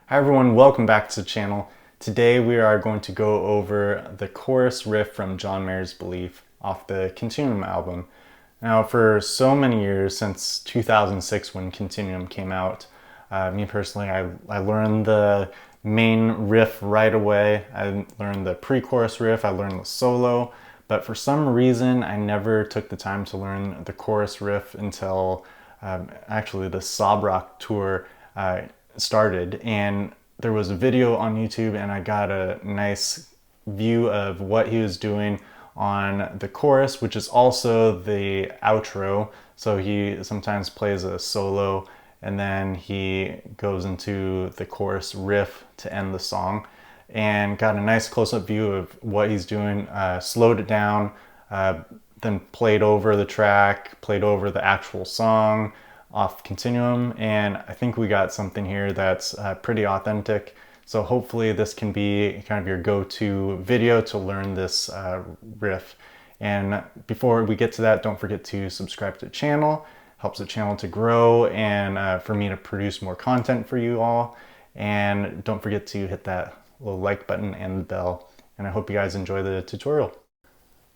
Hi everyone, welcome back to the channel. Today we are going to go over the chorus riff from John Mayer's Belief off the Continuum album. Now for so many years, since 2006 when Continuum came out, me personally, I learned the main riff right away. I learned the pre-chorus riff, I learned the solo, but for some reason I never took the time to learn the chorus riff until actually the Sob Rock tour started, and there was a video on YouTube and I got a nice view of what he was doing on the chorus, which is also the outro. So he sometimes plays a solo and then he goes into the chorus riff to end the song, and got a nice close-up view of what he's doing. Slowed it down, then played over the track, played over the actual song off Continuum, and I think we got something here that's pretty authentic. So hopefully this can be kind of your go-to video to learn this riff. And before we get to that, don't forget to subscribe to the channel. Helps the channel to grow and for me to produce more content for you all. And don't forget to hit that little like button and the bell. And I hope you guys enjoy the tutorial.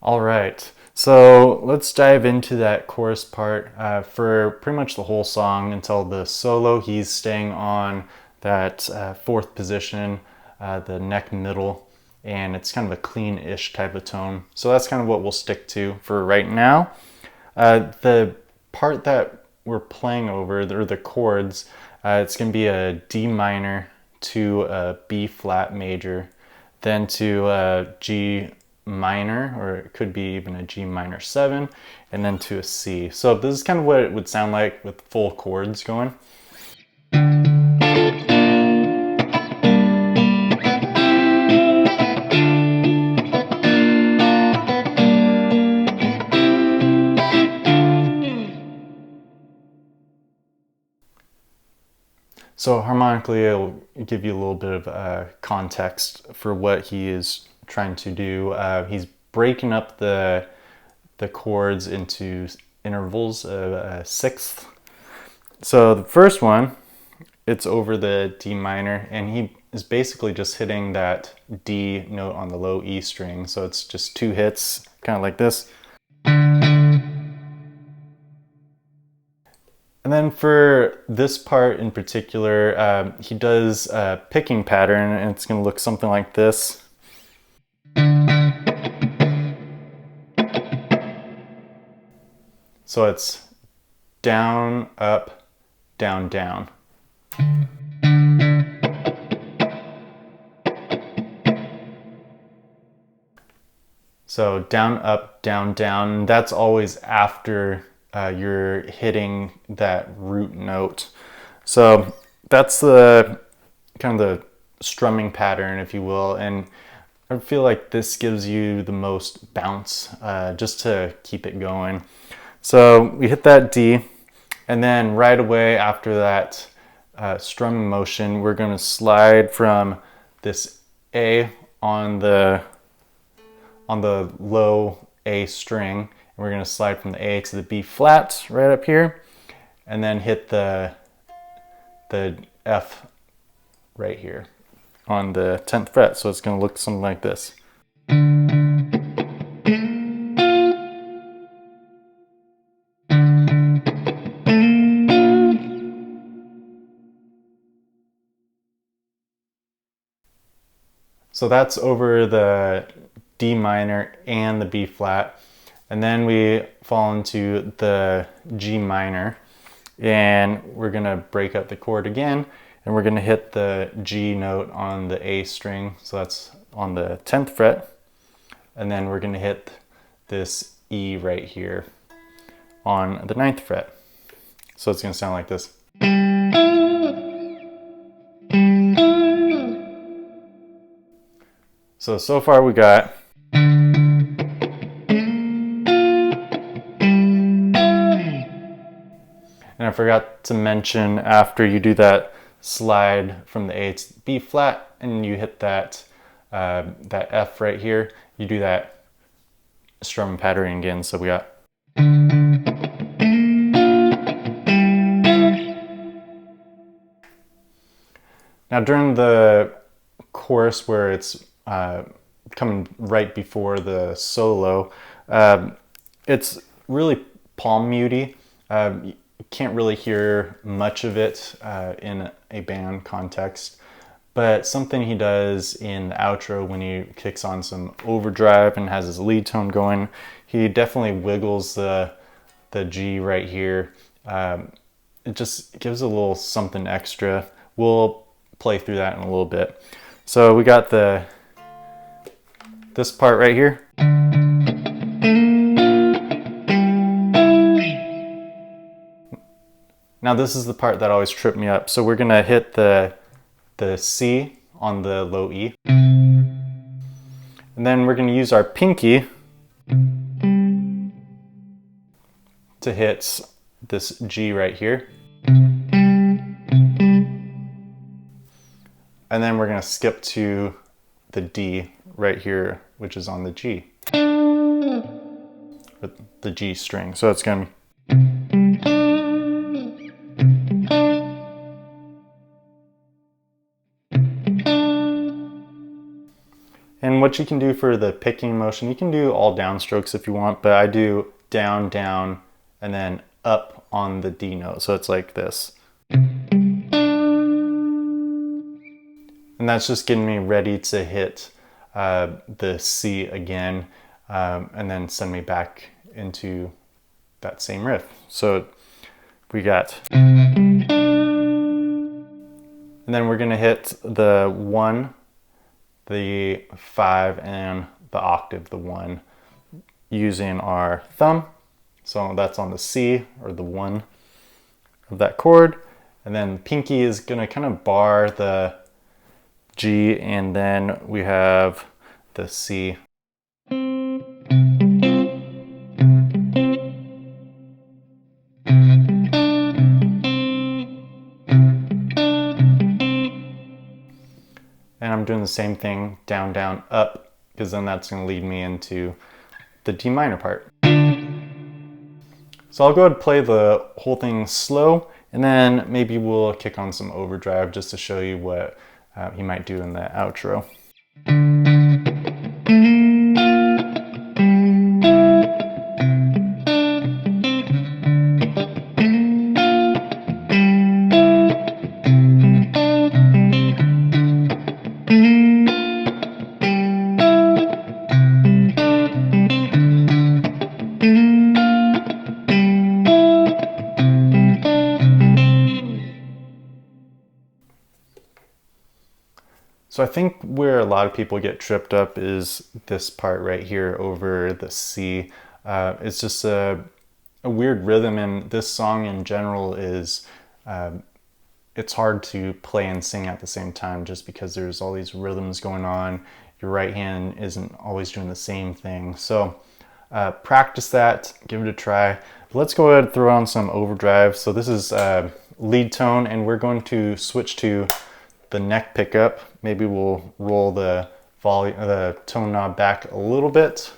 All right, so let's dive into that chorus part. For pretty much the whole song until the solo, he's staying on that fourth position, the neck middle, and it's kind of a clean-ish type of tone. So that's kind of what we'll stick to for right now. The part that we're playing over, or the chords, it's going to be a D minor to a B flat major, then to a G minor, or it could be even a G minor 7, and then to a C. So this is kind of what it would sound like with full chords going. So harmonically, it'll give you a little bit of context for what he is trying to do. He's breaking up the chords into intervals of a sixth. So the first one, it's over the D minor, and he is basically just hitting that D note on the low E string. So it's just two hits, kind of like this. And then for this part in particular, he does a picking pattern, and it's going to look something like this. So it's down, up, down, down. So down, up, down, down. That's always after you're hitting that root note. So that's the kind of the strumming pattern, if you will. And I feel like this gives you the most bounce just to keep it going. So we hit that D, and then right away after that strumming motion, we're going to slide from this A on the low A string, and we're going to slide from the A to the B flat right up here, and then hit the F right here on the 10th fret. So it's going to look something like this. So that's over the D minor and the B flat. And then we fall into the G minor, and we're gonna break up the chord again, and we're gonna hit the G note on the A string. So that's on the 10th fret. And then we're gonna hit this E right here on the 9th fret. So it's gonna sound like this. So far we got. And I forgot to mention, after you do that slide from the A to the B flat and you hit that F right here, you do that strum pattern again. So we got. Now during the chorus where it's coming right before the solo, it's really palm muty. You can't really hear much of it in a band context, but something he does in the outro when he kicks on some overdrive and has his lead tone going, he definitely wiggles the G right here. It just gives a little something extra. We'll play through that in a little bit. So we got this part right here. Now this is the part that always tripped me up. So we're gonna hit the C on the low E. And then we're gonna use our pinky to hit this G right here. And then we're gonna skip to the D right here, which is on the G, with the G string. So it's gonna be, and what you can do for the picking motion, you can do all downstrokes if you want, but I do down, down, and then up on the D note. So it's like this. And that's just getting me ready to hit the C again, and then send me back into that same riff. So we got, and then we're gonna hit the 1, the 5, and the octave, the 1, using our thumb. So that's on the C, or the 1 of that chord. And then pinky is gonna kind of bar the G, and then we have the C. And I'm doing the same thing, down, down, up, because then that's going to lead me into the D minor part. So I'll go ahead and play the whole thing slow, and then maybe we'll kick on some overdrive just to show you what he might do in the outro. So I think where a lot of people get tripped up is this part right here over the C. It's just a weird rhythm, and this song in general is, it's hard to play and sing at the same time just because there's all these rhythms going on. Your right hand isn't always doing the same thing. So practice that, give it a try. Let's go ahead and throw on some overdrive. So this is lead tone, and we're going to switch to the neck pickup. Maybe we'll roll the volume, the tone knob back a little bit.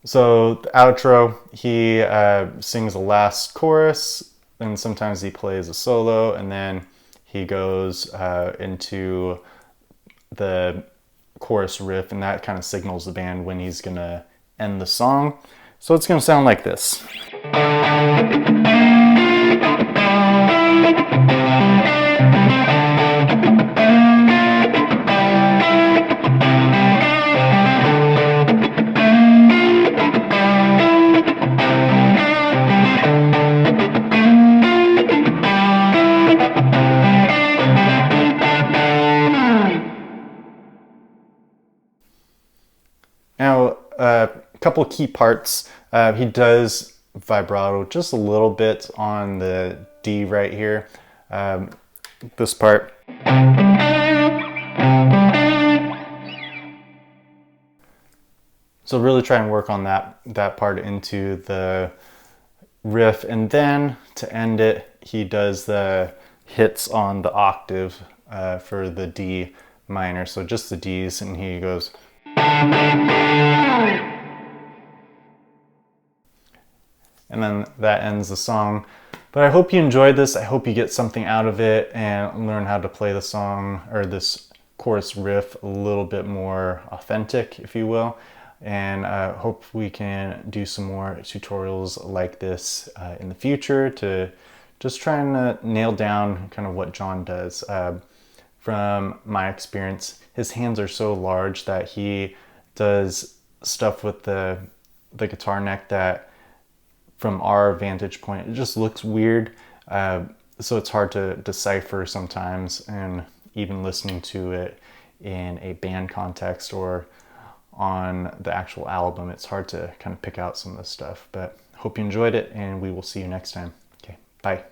So the outro, he sings the last chorus, and sometimes he plays a solo, and then he goes into the chorus riff, and that kind of signals the band when he's gonna end the song. So it's gonna sound like this. Now, a couple key parts. He does vibrato just a little bit on the D right here. This part. So really try and work on that part into the riff, and then to end it, he does the hits on the octave for the D minor. So just the Ds, and he goes. and then that ends the song. But I hope you enjoyed this. I hope you get something out of it and learn how to play the song or this chorus riff a little bit more authentic, if you will. And I hope we can do some more tutorials like this in the future to just trying to nail down kind of what John does. From my experience, his hands are so large that he does stuff with the guitar neck that from our vantage point, it just looks weird. So it's hard to decipher sometimes, and even listening to it in a band context or on the actual album, it's hard to kind of pick out some of this stuff. But hope you enjoyed it, and we will see you next time. Okay, bye.